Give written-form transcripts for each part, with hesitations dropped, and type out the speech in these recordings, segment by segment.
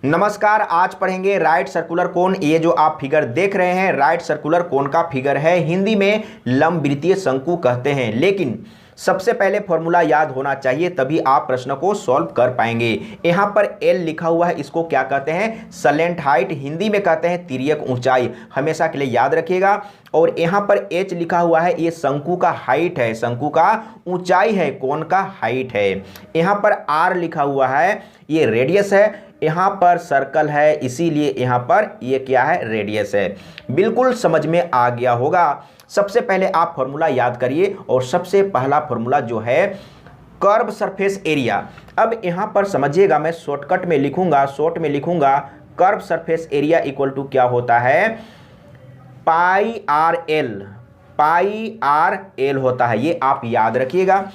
नमस्कार। आज पढ़ेंगे राइट सर्कुलर कोन। ये जो आप फिगर देख रहे हैं राइट सर्कुलर कोन का फिगर है। हिंदी में लंबवृत्तीय शंकु कहते हैं, लेकिन सबसे पहले फॉर्मूला याद होना चाहिए, तभी आप प्रश्न को सॉल्व कर पाएंगे। यहाँ पर एल लिखा हुआ है, इसको क्या कहते हैं? सलेंट हाइट, हिंदी में कहते हैं तिर्यक ऊंचाई, हमेशा के लिए याद रखिएगा। और यहाँ पर एच लिखा हुआ है, ये शंकु का हाइट है, शंकु का ऊंचाई है, कोन का हाइट है। यहाँ पर आर लिखा हुआ है, ये रेडियस है। यहाँ पर सर्कल है, इसीलिए यहाँ पर ये क्या है? रेडियस है। बिल्कुल समझ में आ गया होगा। सबसे पहले आप फॉर्मूला याद करिए, और सबसे पहला फॉर्मूला जो है कर्व सरफेस एरिया। अब यहाँ पर समझिएगा, मैं शॉर्टकट में लिखूंगा, शॉर्ट में लिखूंगा, curve surface area equal to क्या होता है? Pi r l, pi r l होता है, ये आप याद रखिएगा।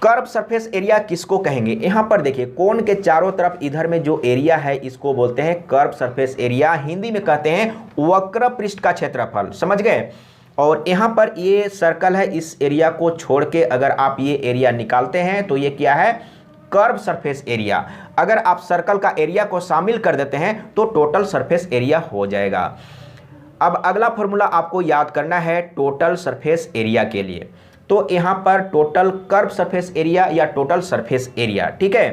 कर्व सरफेस एरिया किसको कहेंगे? यहां पर देखिए, कोन के चारों तरफ इधर में जो एरिया है इसको बोलते हैं कर्व सरफेस एरिया, हिंदी में कहते हैं वक्र पृष्ठ का क्षेत्रफल। समझ गए? और यहां पर ये सर्कल है, इस एरिया को छोड़ के अगर आप ये एरिया निकालते हैं तो ये क्या है? Curve surface area. अगर आप सर्कल का एरिया को शामिल कर देते हैं तो टोटल सरफेस एरिया हो जाएगा। अब अगला फॉर्मूला आपको याद करना है टोटल सरफेस एरिया के लिए। तो यहाँ पर टोटल कर्व सरफेस एरिया या टोटल सरफेस एरिया, ठीक है?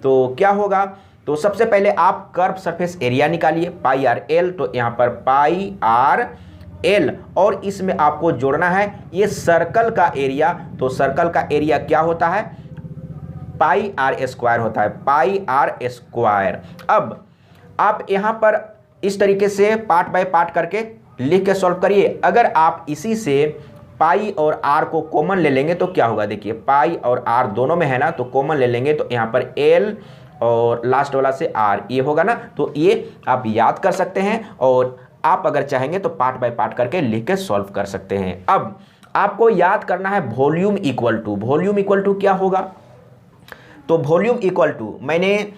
तो क्या होगा? तो सबसे पहले आप कर्व सरफेस एरिया निकालिए, पाई आर एल। तो यहाँ पर पाई आर एल, और इसमें आपको जोड़ना है ये सर्कल का एरिया। तो सर्कल का एरिया क्या होता है? पाई आर स्क्वायर होता है, पाई आर स्क्वायर। अब आप यहाँ पर इस तरीके से पार्ट बाय पार्ट करके लिख के सॉल्व करिए। अगर आप इसी से पाई और आर को कॉमन ले लेंगे तो क्या होगा? देखिए, पाई और आर दोनों में है ना, तो कॉमन ले लेंगे तो यहाँ पर एल और लास्ट वाला से आर, ये होगा ना। तो ये आप याद कर सकते हैं, और आप अगर चाहेंगे तो पार्ट बाय पार्ट करके लिख के सॉल्व कर सकते हैं। अब आपको याद करना है volume equal to. Volume equal to क्या होगा? तो वॉल्यूम इक्वल टू मैंने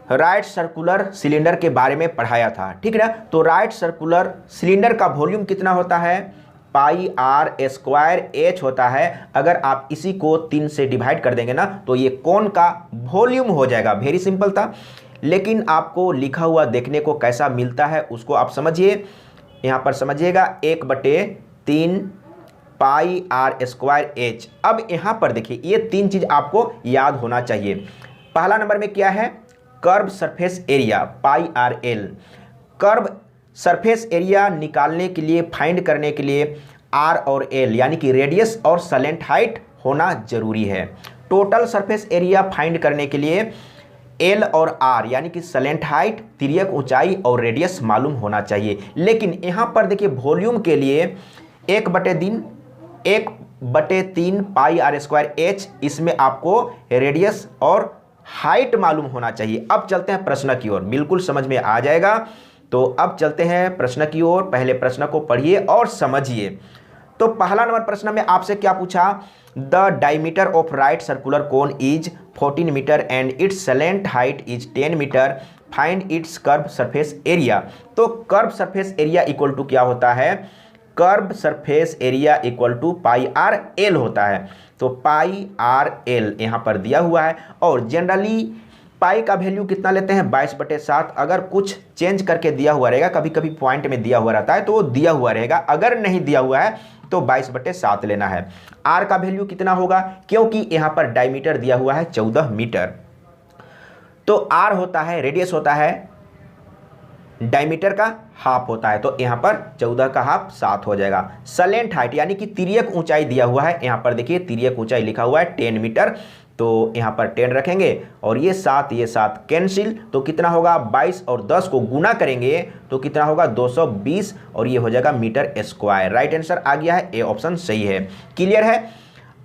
राइट सर्कुलर सिलेंडर के बारे में पढ़ाया था, ठीक है ना? तो राइट सर्कुलर सिलेंडर का वॉल्यूम कितना होता है? पाई आर स्क्वायर एच होता है। अगर आप इसी को 3 से डिवाइड कर देंगे ना तो ये कोन का वॉल्यूम हो जाएगा। वेरी सिंपल था, लेकिन आपको लिखा हुआ देखने को कैसा मिलता है उसको आप समझिए। यहाँ पर समझिएगा 1/3 पाई आर स्क्वायर एच। अब यहाँ पर देखिए, ये 3 चीज आपको याद होना चाहिए। पहला नंबर में क्या है? Curve surface area, pi r l. Curve surface area निकालने के लिए, फाइंड करने के लिए आर और एल यानी कि रेडियस और सलेंट हाइट होना जरूरी है। टोटल सरफेस एरिया फाइंड करने के लिए एल और आर यानी कि सलेंट हाइट, तिर्यक ऊंचाई और रेडियस मालूम होना चाहिए। लेकिन यहाँ पर देखिए, वॉल्यूम के लिए 1/3 पाई आर स्क्वायर एच, इसमें आपको रेडियस और हाइट मालूम होना चाहिए। अब चलते हैं प्रश्न की ओर, बिल्कुल समझ में आ जाएगा। तो अब चलते हैं प्रश्न की ओर। पहले प्रश्न को पढ़िए और समझिए। तो पहला नंबर प्रश्न में आपसे क्या पूछा? The diameter of right circular cone is 14 metre and its slant height is 10 metre, find its curve surface area. तो curve surface area equal to क्या होता है? Curve surface area equal to pi r l होता है। तो पाई r L यहाँ पर दिया हुआ है, और जनरली पाई का वैल्यू कितना लेते हैं? 22/7। अगर कुछ चेंज करके दिया हुआ रहेगा, कभी कभी पॉइंट में दिया हुआ रहता है तो वो दिया हुआ रहेगा, अगर नहीं दिया हुआ है तो 22/7 लेना है। आर का वैल्यू कितना होगा? क्योंकि यहाँ पर डायमीटर दिया हुआ है 14 मीटर, तो आर होता है, रेडियस होता है डायमीटर का हाफ होता है, तो यहाँ पर 14 का हाफ 7 हो जाएगा। सलेंट हाइट यानी कि तिर्यक ऊंचाई दिया हुआ है, यहाँ पर देखिए तिर्यक ऊंचाई लिखा हुआ है 10 मीटर, तो यहाँ पर 10 रखेंगे, और ये 7 कैंसिल, तो कितना होगा? 22 और 10 को गुना करेंगे तो कितना होगा? 220, और ये हो जाएगा मीटर स्क्वायर। राइट आंसर आ गया है, ए ऑप्शन सही है। क्लियर है?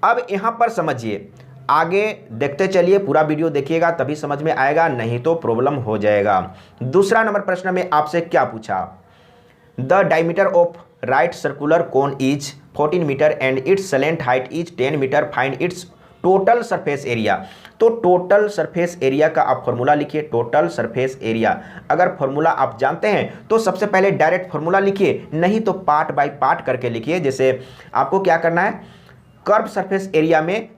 अब यहाँ पर समझिए, आगे देखते चलिए, पूरा वीडियो देखिएगा तभी समझ में आएगा, नहीं तो प्रॉब्लम हो जाएगा। दूसरा नंबर प्रश्न में आपसे क्या पूछा? The diameter of right circular cone is 14 metre and its slant height is 10 metre, find its total surface area. तो टोटल सरफेस एरिया का आप फॉर्मूला लिखिए। टोटल सरफेस एरिया, अगर फॉर्मूला आप जानते हैं तो सबसे पहले डायरेक्ट फॉर्मूला लिखिए, नहीं तो पार्ट बाय पार्ट करके लिखिए। जैसे आपको क्या करना है? कर्व सरफेस एरिया में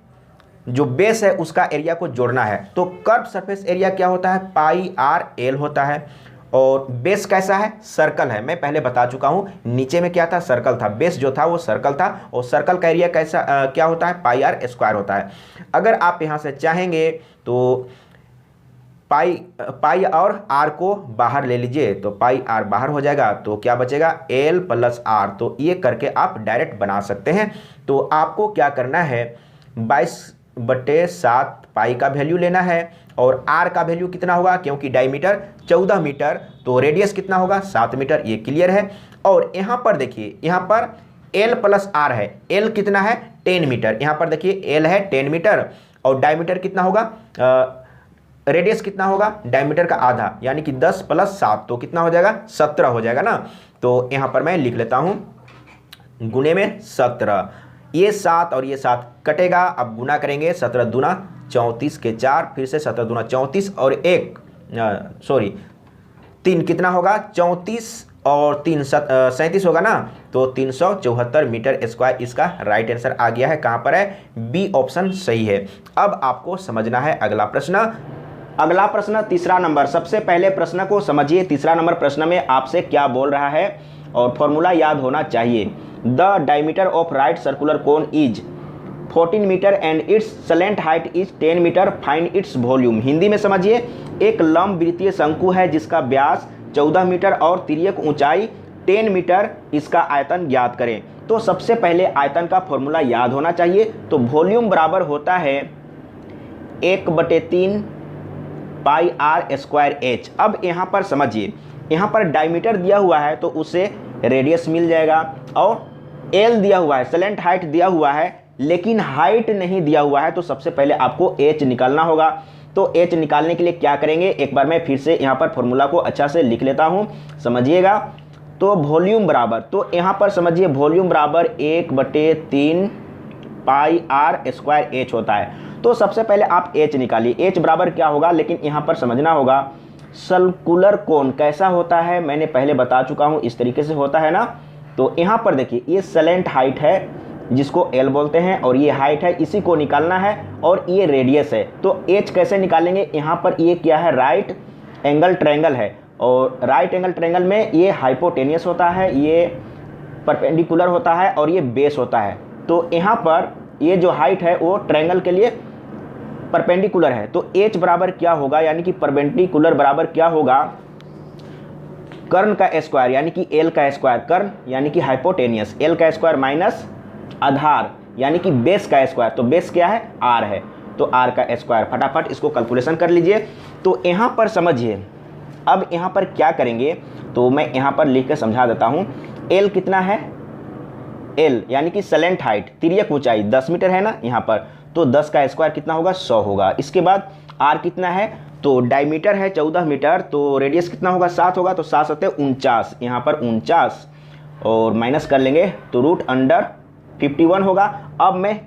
जो बेस है उसका एरिया को जोड़ना है। तो कर्व सरफेस एरिया क्या होता है, पाई आर एल होता है। और बेस कैसा है, सर्कल है, मैं पहले बता चुका हूं। नीचे में क्या था, सर्कल था, बेस जो था वो सर्कल था, और सर्कल का एरिया कैसा क्या होता है, पाई आर स्क्वायर होता है। अगर आप यहां से चाहेंगे तो पाई और आर को बाहर ले लीजिए, तो पाई आर बाहर हो जाएगा, तो क्या बचेगा, एल प्लस आर। तो ये करके आप डायरेक्ट बना सकते हैं। तो आपको क्या करना है, 22/7 पाई का वैल्यू लेना है, और आर का वैल्यू कितना होगा, क्योंकि डायमीटर 14 मीटर, तो रेडियस कितना होगा, 7 मीटर, ये क्लियर है। और यहाँ पर देखिए, यहाँ पर एल प्लस आर है, एल कितना है, 10 मीटर, यहाँ पर देखिए एल है 10 मीटर, और डायमीटर कितना होगा, रेडियस कितना होगा, डायमीटर का आधा, यानी कि 10 + 7, तो कितना हो जाएगा, 17 हो जाएगा ना। तो यहाँ पर मैं लिख लेता हूँ गुने में 17, ये 7 और ये 7 कटेगा, अब गुना करेंगे, 17 दूना 34 के 4, फिर से 17 दूना 34 और 3 कितना होगा, 34 और 3 37 होगा ना, तो 374 मीटर स्क्वायर इसका राइट आंसर आ गया है। कहाँ पर है, बी ऑप्शन सही है। अब आपको समझना है अगला प्रश्न। अगला प्रश्न तीसरा नंबर, सबसे पहले प्रश्न को समझिए। तीसरा नंबर प्रश्न में आपसे क्या बोल रहा है और फॉर्मूला याद होना चाहिए। The diameter of right circular cone is 14 metre and its slant height is 10 metre, find its volume. Hindi में समझिए, एक लंबवृत्तीय शंकु है जिसका व्यास 14 मीटर और तिर्यक ऊंचाई 10 मीटर, इसका आयतन ज्ञात करें। तो सबसे पहले आयतन का फॉर्मूला याद होना चाहिए। तो वॉल्यूम बराबर होता है 1/3 पाई आर स्क्वायर एच। अब यहाँ पर समझिए, यहाँ पर डायमीटर दिया हुआ है तो उसे रेडियस मिल जाएगा, और एल दिया हुआ है, स्लैंट हाइट दिया हुआ है, लेकिन हाइट नहीं दिया हुआ है। तो सबसे पहले आपको एच निकालना होगा। तो एच निकालने के लिए क्या करेंगे, एक बार मैं फिर से यहाँ पर फॉर्मूला को अच्छा से लिख लेता हूँ, समझिएगा। तो वॉल्यूम बराबर, तो यहाँ पर समझिए वॉल्यूम बराबर 1/3 पाई आर स्क्वायर एच होता है। तो सबसे पहले आप एच निकालिए, एच बराबर क्या होगा, लेकिन यहाँ पर समझना होगा सर्कुलर कोन कैसा होता है, मैंने पहले बता चुका हूँ, इस तरीके से होता है ना। तो यहाँ पर देखिए, ये स्लैंट हाइट है जिसको एल बोलते हैं, और ये हाइट है, इसी को निकालना है, और ये रेडियस है। तो एच कैसे निकालेंगे, यहाँ पर ये क्या है, राइट एंगल ट्रायंगल है, और राइट एंगल ट्रायंगल में ये हाइपोटेनियस होता है, ये परपेंडिकुलर होता है, और ये बेस होता है। तो यहाँ पर ये जो हाइट है वो ट्रायंगल के लिए परपेंडिकुलर है। तो एच बराबर क्या होगा, यानी कि परपेंडिकुलर बराबर क्या होगा, कर्ण का स्क्वायर यानी कि एल का स्क्वायर, कर्ण यानी कि हाइपोटेनियस, एल का स्क्वायर माइनस आधार यानी कि बेस का स्क्वायर। तो बेस क्या है, आर है, तो आर का स्क्वायर। फटाफट इसको कैलकुलेशन कर लीजिए। तो यहाँ पर समझिए, अब यहाँ पर क्या करेंगे, तो मैं यहाँ पर लिख के समझा देता हूँ। एल कितना है, एल यानी कि स्लैंट हाइट, तिर्यक ऊंचाई 10 मीटर है ना यहाँ पर, तो 10 का स्क्वायर कितना होगा, 100 होगा। इसके बाद आर कितना है, तो डायमीटर है 14 मीटर, तो रेडियस कितना होगा, 7 होगा, तो 7 7 49, यहाँ पर 49, और माइनस कर लेंगे तो √51 होगा। अब मैं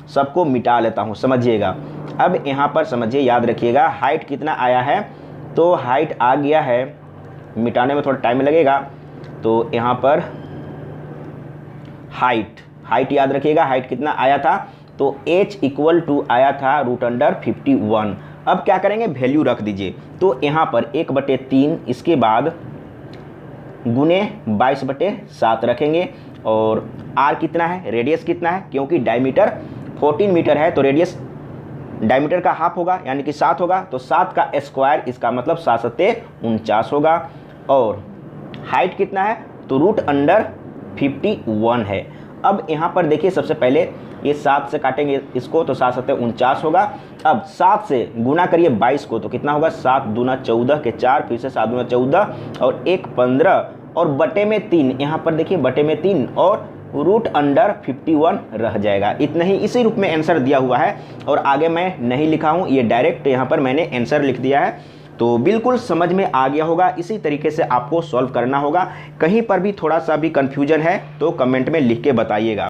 सबको मिटा लेता हूँ, समझिएगा। अब यहाँ पर समझिए, याद रखिएगा, हाइट कितना आया है, तो हाइट आ गया है, मिटाने में थोड़ा टाइम लगेगा। तो यहाँ पर हाइट याद रखिएगा, हाइट कितना आया था, तो h = आया था √51। अब क्या करेंगे, वैल्यू रख दीजिए। तो यहाँ पर 1/3, इसके बाद गुने 22/7 रखेंगे, और r कितना है, रेडियस कितना है, क्योंकि डायमीटर 14 मीटर है, तो रेडियस डायमीटर का हाफ होगा यानी कि 7 होगा, तो 7 का स्क्वायर, इसका मतलब 7 7 49 होगा। और हाइट कितना है, तो √51 है। अब यहाँ पर देखिए, सबसे पहले ये 7 से काटेंगे इसको, तो 7 7 49 होगा। अब 7 से गुना करिए 22 को, तो कितना होगा, 7 दूना 14 के 4, फिर से 7 दूना 14 और 1 15, और बटे में 3, यहाँ पर देखिए बटे में 3, और √51 रह जाएगा। इतना ही, इसी रूप में आंसर दिया हुआ है, और आगे मैं नहीं लिखा हूँ, ये डायरेक्ट यहाँ पर मैंने आंसर लिख दिया है। तो बिल्कुल समझ में आ गया होगा। इसी तरीके से आपको सॉल्व करना होगा। कहीं पर भी थोड़ा सा भी कन्फ्यूजन है तो कमेंट में लिख के बताइएगा।